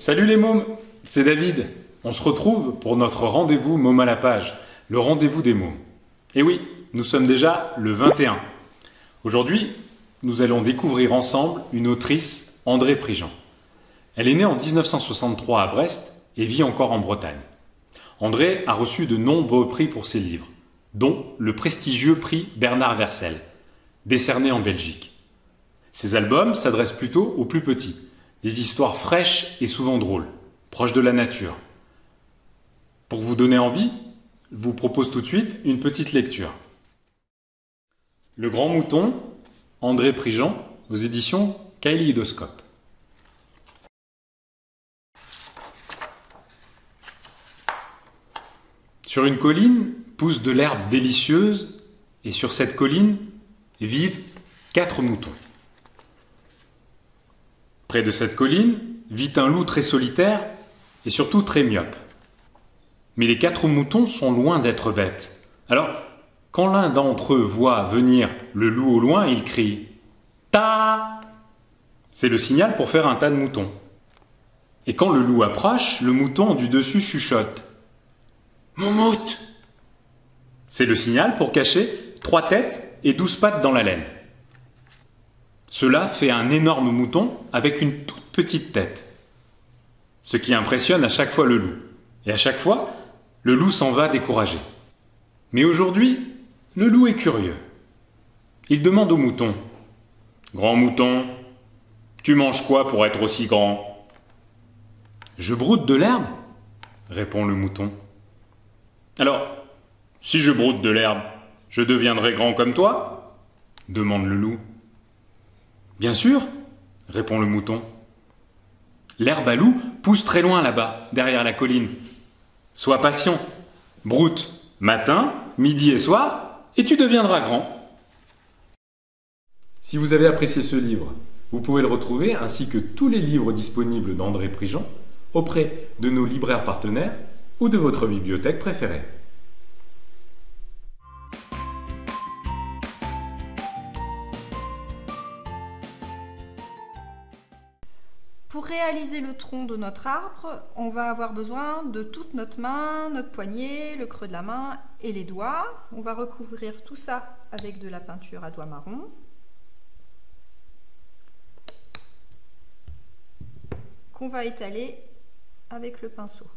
Salut les mômes, c'est David. On se retrouve pour notre rendez-vous Môme à la page, le rendez-vous des mômes. Et oui, nous sommes déjà le 21. Aujourd'hui, nous allons découvrir ensemble une autrice, André Prigent. Elle est née en 1963 à Brest et vit encore en Bretagne. André a reçu de nombreux prix pour ses livres, dont le prestigieux prix Bernard Vercel, décerné en Belgique. Ses albums s'adressent plutôt aux plus petits, des histoires fraîches et souvent drôles, proches de la nature. Pour vous donner envie, je vous propose tout de suite une petite lecture. Le Grand Mouton, André Prigent, aux éditions Kaléidoscope. Sur une colline pousse de l'herbe délicieuse et sur cette colline vivent 4 moutons. Près de cette colline vit un loup très solitaire et surtout très myope. Mais les 4 moutons sont loin d'être bêtes. Alors, quand l'un d'entre eux voit venir le loup au loin, il crie « Ta !» C'est le signal pour faire un tas de moutons. Et quand le loup approche, le mouton du dessus chuchote « Moumoute !» C'est le signal pour cacher 3 têtes et 12 pattes dans la laine. Cela fait un énorme mouton avec une toute petite tête. Ce qui impressionne à chaque fois le loup. Et à chaque fois, le loup s'en va découragé. Mais aujourd'hui, le loup est curieux. Il demande au mouton « Grand mouton, tu manges quoi pour être aussi grand ?»« Je broute de l'herbe, » répond le mouton. « Alors, si je broute de l'herbe, je deviendrai grand comme toi ?» demande le loup. « Bien sûr, » répond le mouton. L'herbe à loup pousse très loin là-bas, derrière la colline. Sois patient, broute matin, midi et soir, et tu deviendras grand. Si vous avez apprécié ce livre, vous pouvez le retrouver, ainsi que tous les livres disponibles d'André Prigent, auprès de nos libraires partenaires ou de votre bibliothèque préférée. Pour réaliser le tronc de notre arbre, on va avoir besoin de toute notre main, notre poignet, le creux de la main et les doigts. On va recouvrir tout ça avec de la peinture à doigts marron. Qu'on va étaler avec le pinceau.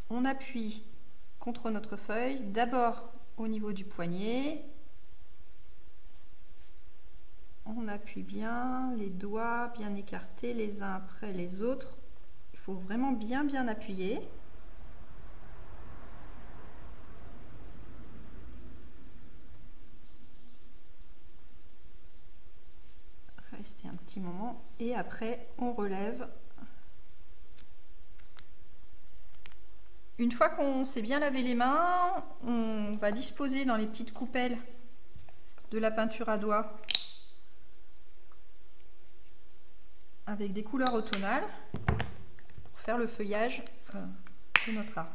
On appuie contre notre feuille, d'abord au niveau du poignet. On appuie bien, les doigts bien écartés les uns après les autres. Il faut vraiment bien appuyer. Restez un petit moment et après on relève. Une fois qu'on s'est bien lavé les mains, on va disposer dans les petites coupelles de la peinture à doigts avec des couleurs automnales pour faire le feuillage de notre arbre.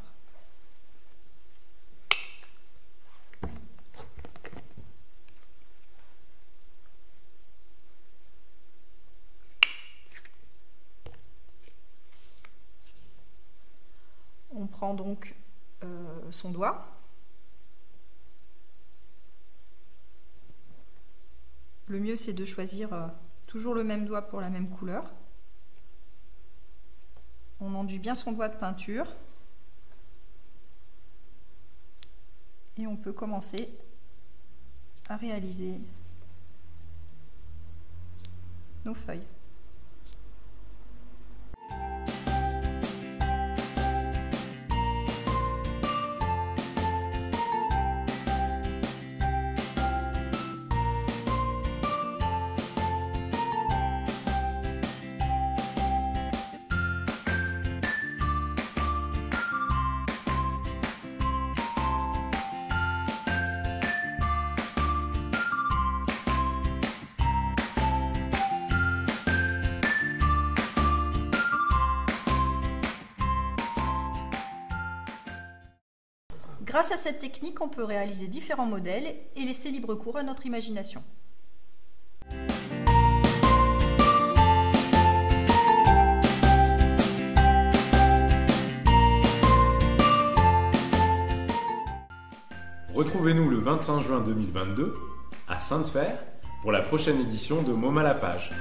On prend donc son doigt. Le mieux c'est de choisir toujours le même doigt pour la même couleur. On enduit bien son doigt de peinture. Et on peut commencer à réaliser nos feuilles. Grâce à cette technique, on peut réaliser différents modèles et laisser libre cours à notre imagination. Retrouvez-nous le 25 juin 2022 à Sainte-Fère pour la prochaine édition de Môme à la page.